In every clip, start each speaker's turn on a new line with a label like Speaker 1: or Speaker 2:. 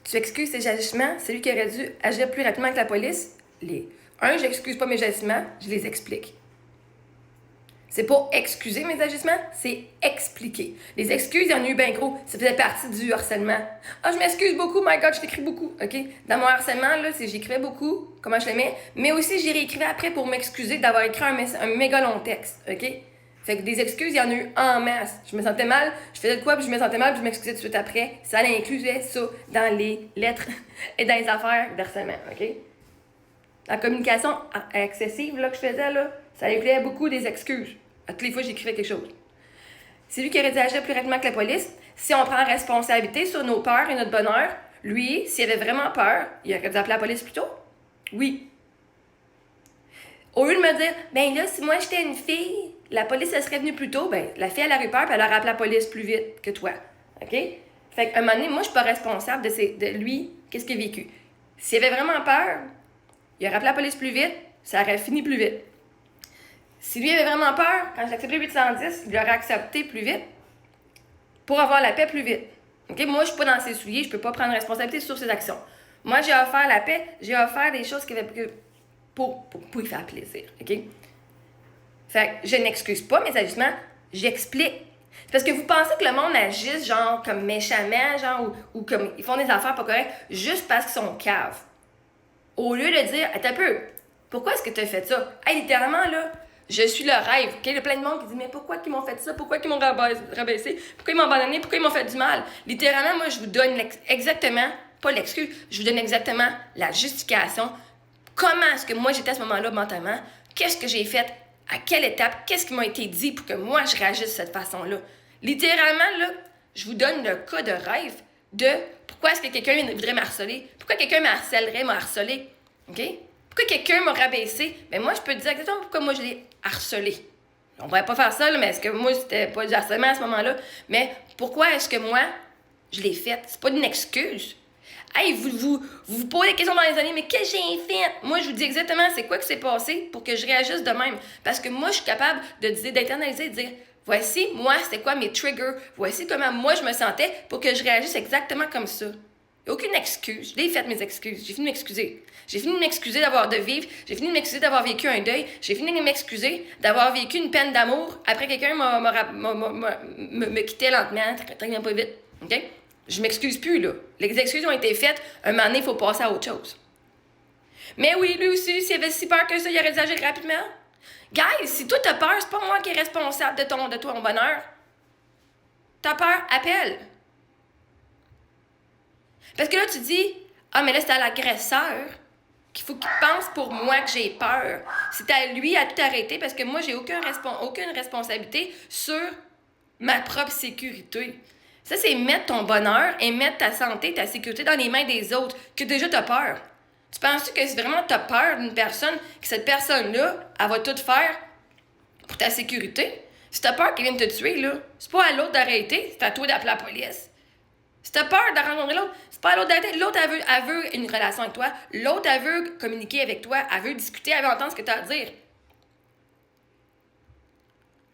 Speaker 1: Tu excuses tes agissements, c'est lui qui aurait dû agir plus rapidement que la police. J'excuse pas mes agissements, je les explique. C'est pas excuser mes agissements, c'est expliquer. Les excuses, il y en a eu bien gros. Ça faisait partie du harcèlement. Ah, je m'excuse beaucoup, my God, je t'écris beaucoup, OK? Dans mon harcèlement, là, j'écrivais beaucoup, comment je l'aimais, mais aussi j'y réécrivais après pour m'excuser d'avoir écrit un méga long texte, OK? Fait que des excuses, il y en a eu en masse. Je me sentais mal, je faisais de quoi, puis je me sentais mal, puis je m'excusais tout de suite après. Ça incluait ça dans les lettres et dans les affaires d'harcèlement, OK? La communication excessive là, que je faisais, là, ça incluait beaucoup des excuses. À toutes les fois, j'écrivais quelque chose. C'est lui qui aurait dû agir plus rapidement que la police. Si on prend responsabilité sur nos peurs et notre bonheur, lui, s'il avait vraiment peur, il aurait dû appeler la police plus tôt. Oui. Au lieu de me dire, ben là, si moi j'étais une fille, la police, elle serait venue plus tôt, ben la fille, elle aurait eu peur, puis elle aurait appelé la police plus vite que toi. OK? Fait qu'à un moment donné, moi, je suis pas responsable de lui, qu'est-ce qu'il a vécu. S'il avait vraiment peur, il aurait appelé la police plus vite, ça aurait fini plus vite. Si lui avait vraiment peur, quand j'ai accepté le 810, il l'aurait accepté plus vite pour avoir la paix plus vite. Okay? Moi, je suis pas dans ses souliers, je peux pas prendre responsabilité sur ses actions. Moi, j'ai offert la paix, j'ai offert des choses pour lui faire plaisir. Okay? Fait que je n'excuse pas mes agissements, j'explique. C'est parce que vous pensez que le monde agisse genre comme méchamment, genre, ou comme ils font des affaires pas correctes, juste parce qu'ils sont caves. Au lieu de dire, attends un peu, pourquoi est-ce que tu as fait ça? Hey, littéralement, là, je suis le rêve. Okay? Il y a plein de monde qui dit, mais pourquoi ils m'ont fait ça? Pourquoi ils m'ont rabaissé? Pourquoi ils m'ont abandonné? Pourquoi ils m'ont fait du mal? Littéralement, moi, je vous donne exactement, pas l'excuse, je vous donne exactement la justification. Comment est-ce que moi, j'étais à ce moment-là mentalement? Qu'est-ce que j'ai fait? À quelle étape? Qu'est-ce qui m'a été dit pour que moi, je réagisse de cette façon-là? Littéralement, là, je vous donne le cas de rêve de pourquoi est-ce que quelqu'un voudrait m'harceler? Pourquoi quelqu'un m'harcèlerait, m'a harcelé? OK? Pourquoi quelqu'un m'a rabaissé? Ben moi, je peux te dire exactement pourquoi moi, je l'ai harcelé. On pourrait pas faire ça, là, mais est-ce que moi, c'était pas du harcèlement à ce moment-là? Mais pourquoi est-ce que moi, je l'ai fait? C'est pas une excuse. Hey, vous posez des questions dans les années, mais qu'est-ce que j'ai fait? Moi, je vous dis exactement c'est quoi qui s'est passé pour que je réagisse de même. Parce que moi, je suis capable d'internaliser et de dire voici, moi, c'était quoi mes triggers? Voici comment moi, je me sentais pour que je réagisse exactement comme ça. Il n'y a aucune excuse. Je l'ai fait, mes excuses. J'ai fini de m'excuser. J'ai fini de m'excuser de vivre. J'ai fini de m'excuser d'avoir vécu un deuil. J'ai fini de m'excuser d'avoir vécu une peine d'amour après quelqu'un me quittait lentement, très pas vite. OK? Je m'excuse plus, là. Les excuses ont été faites. Un moment donné, il faut passer à autre chose. Mais oui, lui aussi, s'il avait si peur que ça, il aurait dû agir rapidement. Guys, si toi t'as peur, c'est pas moi qui est responsable de ton bonheur. T'as peur, appelle. Parce que là, tu dis, ah, mais là, c'est à l'agresseur qu'il faut qu'il pense pour moi que j'ai peur. C'est à lui à tout arrêter parce que moi, j'ai aucune responsabilité sur ma propre sécurité. Ça, c'est mettre ton bonheur et mettre ta santé, ta sécurité dans les mains des autres, que déjà t'as peur. Tu penses que si vraiment t'as peur d'une personne, que cette personne-là, elle va tout faire pour ta sécurité? Si t'as peur qu'elle vienne te tuer, là, c'est pas à l'autre d'arrêter, c'est à toi d'appeler la police. Si t'as peur de rencontrer l'autre, c'est pas à l'autre d'arrêter. L'autre, elle veut une relation avec toi. L'autre, elle veut communiquer avec toi. Elle veut discuter, elle veut entendre ce que t'as à dire.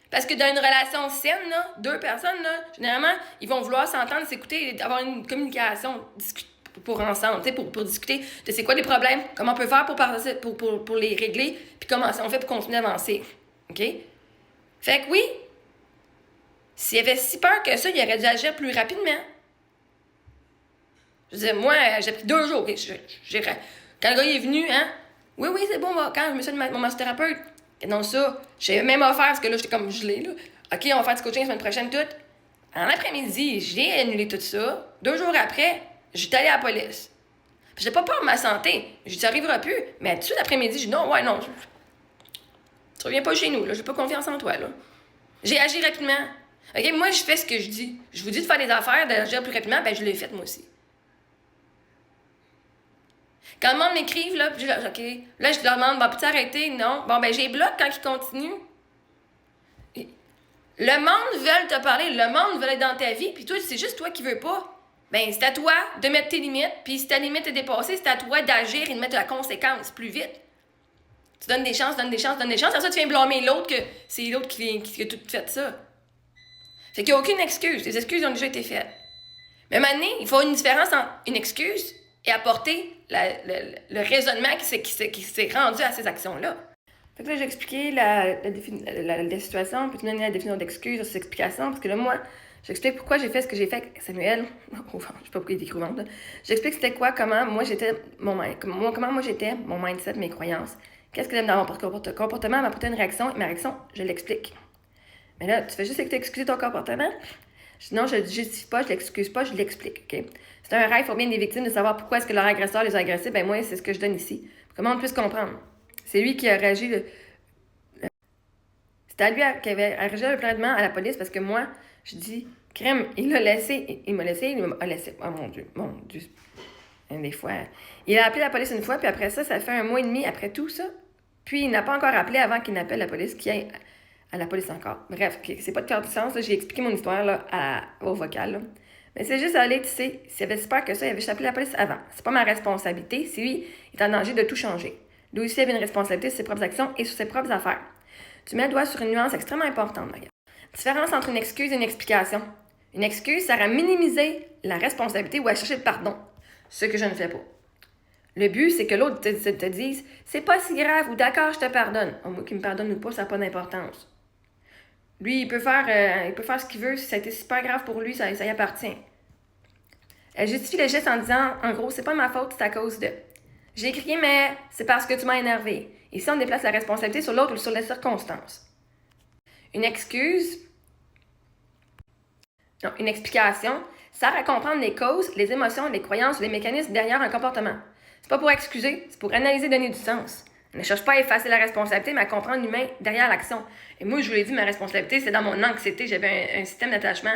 Speaker 1: Parce que dans une relation saine, là, deux personnes, là, généralement, ils vont vouloir s'entendre, s'écouter, avoir une communication pour ensemble, pour discuter de c'est quoi les problèmes, comment on peut faire pour les régler, puis comment on fait pour continuer à avancer. OK? Fait que oui, s'il avait si peur que ça, il aurait dû agir plus rapidement. Je disais, moi, j'ai pris 2 jours. Okay, quand le gars est venu, hein? Oui, c'est bon, quand je me suis dit mon massothérapeute. Et non, ça, j'ai même offert, parce que là, j'étais comme gelée, là. OK, on va faire du coaching la semaine prochaine, tout. En après-midi, j'ai annulé tout ça. 2 jours après, j'étais allée à la police. Puis j'ai pas peur de ma santé. Je dis, ça arrivera plus. Mais tout l'après-midi, je dis, non. Tu reviens pas chez nous, là. J'ai pas confiance en toi, là. J'ai agi rapidement. OK, moi, je fais ce que je dis. Je vous dis de faire des affaires, d'agir plus rapidement, ben je l'ai fait, moi aussi. Quand le monde m'écrive, là, puis OK, là, je leur demande, bon, peux-tu arrêter? Non. Bon, ben, j'ai bloqué quand ils continuent. Le monde veut te parler, le monde veut être dans ta vie, puis toi, c'est juste toi qui veux pas. Ben, c'est à toi de mettre tes limites, puis si ta limite est dépassée, c'est à toi d'agir et de mettre la conséquence plus vite. Tu donnes des chances, après ça, tu viens blâmer l'autre que c'est l'autre qui a tout fait ça. Fait qu'il n'y a aucune excuse. Les excuses ont déjà été faites. Mais maintenant, il faut une différence entre une excuse et apporter le raisonnement qui s'est rendu à ces actions-là. Fait que là, j'ai expliqué la situation, puis tu donner la définition d'excuse, de ces explications, parce que là, moi, j'explique pourquoi j'ai fait ce que j'ai fait avec Samuel. Je sais pas pourquoi il est écrit au ventre. J'explique c'était quoi, comment moi j'étais, mon mindset, mes croyances. Qu'est-ce que j'aime dans mon comportement, m'apporter une réaction, et ma réaction, je l'explique. Mais là, tu fais juste excuser ton comportement. Non, je ne le justifie pas, je l'excuse pas, je l'explique, OK? C'est un rêve pour bien des victimes de savoir pourquoi est-ce que leur agresseur les a agressés. Ben moi, c'est ce que je donne ici. Comment on puisse comprendre? C'est lui qui a réagi. C'était à lui qui avait réagi rapidement à la police parce que moi, je dis, crème, il m'a laissé. Oh mon Dieu. Des fois. Il a appelé la police une fois, puis après ça fait 1 mois et demi après tout ça. Puis il n'a pas encore appelé avant qu'il n'appelle la police, qu'il aille à la police encore. Bref, c'est pas de faire du sens. J'ai expliqué mon histoire là, au vocal. Là. Mais c'est juste aller, tu sais, s'il avait peur que ça, il avait juste appelé la police avant. C'est pas ma responsabilité. C'est lui, il est en danger de tout changer. Lui aussi avait une responsabilité sur ses propres actions et sur ses propres affaires. Tu mets le doigt sur une nuance extrêmement importante, d'ailleurs. Différence entre une excuse et une explication. Une excuse sert à minimiser la responsabilité ou à chercher le pardon. Ce que je ne fais pas. Le but, c'est que l'autre te dise « c'est pas si grave » ou « d'accord, je te pardonne ». Moi, qu'il me pardonne ou pas, ça n'a pas d'importance. Lui, il peut faire ce qu'il veut. Si ça a été super grave pour lui, ça y appartient. Elle justifie le geste en disant « en gros, c'est pas ma faute, c'est à cause de ». J'ai crié, mais c'est parce que tu m'as énervé. Ici, on déplace la responsabilité sur l'autre ou sur les circonstances. Une excuse, non, une explication, sert à comprendre les causes, les émotions, les croyances, les mécanismes derrière un comportement. C'est pas pour excuser, c'est pour analyser et donner du sens. On ne cherche pas à effacer la responsabilité, mais à comprendre l'humain derrière l'action. Et moi, je vous l'ai dit, ma responsabilité, c'est dans mon anxiété. J'avais un système d'attachement,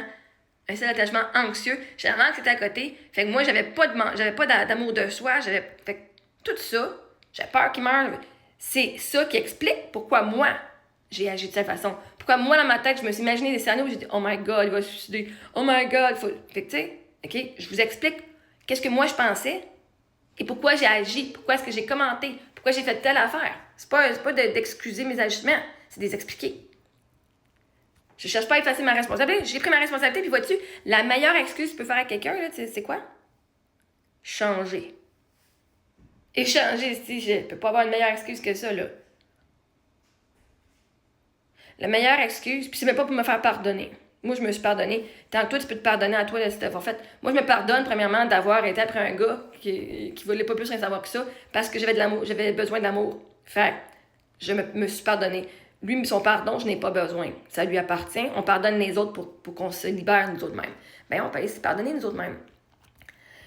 Speaker 1: un système d'attachement anxieux. J'avais l'anxiété à côté. Fait que moi, j'avais pas d'amour de soi. Fait que tout ça, j'avais peur qu'il meure. C'est ça qui explique pourquoi moi, j'ai agi de cette façon. Pourquoi moi, dans ma tête, je me suis imaginé des scénarios où j'ai dit « Oh my God, il va se suicider. Oh my God, faut... » Fait que tu sais, OK, je vous explique qu'est-ce que moi, je pensais et pourquoi j'ai agi, pourquoi est-ce que j'ai commenté, pourquoi j'ai fait telle affaire. C'est pas d'excuser mes ajustements, c'est de les expliquer. Je cherche pas à effacer ma responsabilité. J'ai pris ma responsabilité, puis vois-tu, la meilleure excuse que tu peux faire à quelqu'un, là, c'est quoi? Changer. Et changer, si je peux pas avoir une meilleure excuse que ça, là. La meilleure excuse, puis c'est même pas pour me faire pardonner. Moi, je me suis pardonné. Tant que toi, tu peux te pardonner à toi, là, si t'as fait. Moi, je me pardonne, premièrement, d'avoir été après un gars qui voulait pas plus rien savoir que ça, parce que j'avais de l'amour, j'avais besoin d'amour. Fait je me suis pardonné. Lui, son pardon, je n'ai pas besoin. Ça lui appartient. On pardonne les autres pour qu'on se libère nous autres mêmes. Ben, on peut se pardonner nous autres mêmes.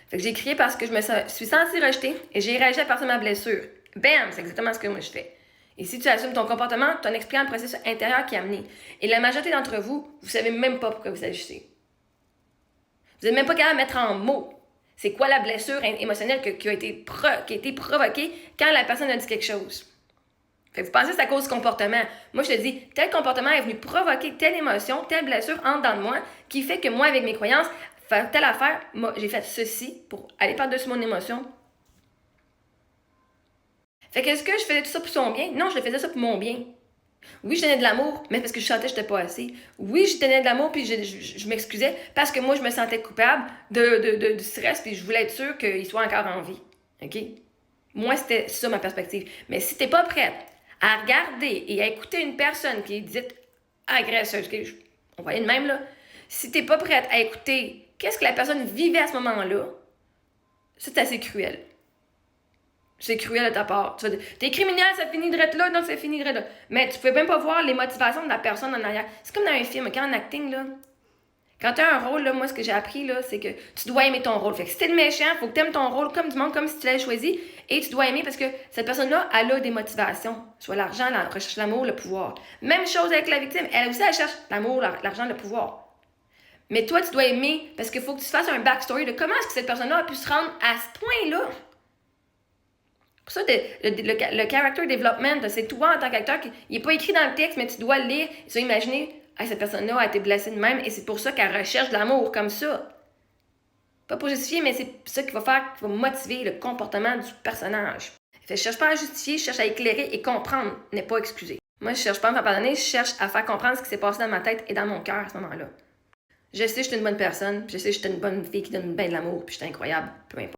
Speaker 1: Fait que j'ai crié parce que je me suis sentie rejetée et j'ai réagi à partir de ma blessure. Bam! C'est exactement ce que moi je fais. Et si tu assumes ton comportement, tu en expliques un processus intérieur qui a amené. Et la majorité d'entre vous, vous savez même pas pourquoi vous agissez. Vous n'êtes même pas capable de mettre en mots c'est quoi la blessure émotionnelle qui a été provoquée quand la personne a dit quelque chose. Fait que vous pensez que c'est à cause du comportement. Moi, je te dis, tel comportement est venu provoquer telle émotion, telle blessure entre dans moi qui fait que moi, avec mes croyances, faire telle affaire, moi, j'ai fait ceci pour aller par-dessus mon émotion. Fait que est-ce que je faisais tout ça pour son bien? Non, je faisais ça pour mon bien. Oui, je donnais de l'amour, mais parce que je sentais que je n'étais pas assez. Oui, je donnais de l'amour, puis je m'excusais parce que moi, je me sentais coupable du stress, puis je voulais être sûre qu'il soit encore en vie. OK? Moi, c'était ça ma perspective. Mais si tu n'es pas prête à regarder et à écouter une personne qui est dite agresseuse, on va aller de même, là. Si tu n'es pas prête à écouter qu'est-ce que la personne vivait à ce moment-là, c'est assez cruel. C'est cruel de ta part. Tu vas dire, t'es criminel, ça finit direct là, non, ça finit direct là. Mais tu peux même pas voir les motivations de la personne en arrière. C'est comme dans un film, quand en acting, là, quand tu as un rôle, là, moi, ce que j'ai appris, là, c'est que tu dois aimer ton rôle. Fait que si t'es le méchant, il faut que tu aimes ton rôle comme du monde, comme si tu l'avais choisi. Et tu dois aimer parce que cette personne-là, elle a des motivations. Soit l'argent, elle recherche l'amour, le pouvoir. Même chose avec la victime. Elle aussi, elle cherche l'amour, l'argent, le pouvoir. Mais toi, tu dois aimer parce qu'il faut que tu fasses un backstory de comment est-ce que cette personne-là a pu se rendre à ce point-là. Pour ça, le character development, c'est toi en tant qu'acteur, il n'est pas écrit dans le texte, mais tu dois le lire. Tu dois imaginer, cette personne-là a été blessée de même et c'est pour ça qu'elle recherche de l'amour comme ça. Pas pour justifier, mais c'est ça qui va motiver le comportement du personnage. Fait, je cherche pas à justifier, je cherche à éclairer et comprendre, n'est pas excuser. Moi, je cherche pas à me faire pardonner, je cherche à faire comprendre ce qui s'est passé dans ma tête et dans mon cœur à ce moment-là. Je sais que je suis une bonne personne, puis je sais que je suis une bonne fille qui donne bien de l'amour, puis je suis incroyable, peu importe.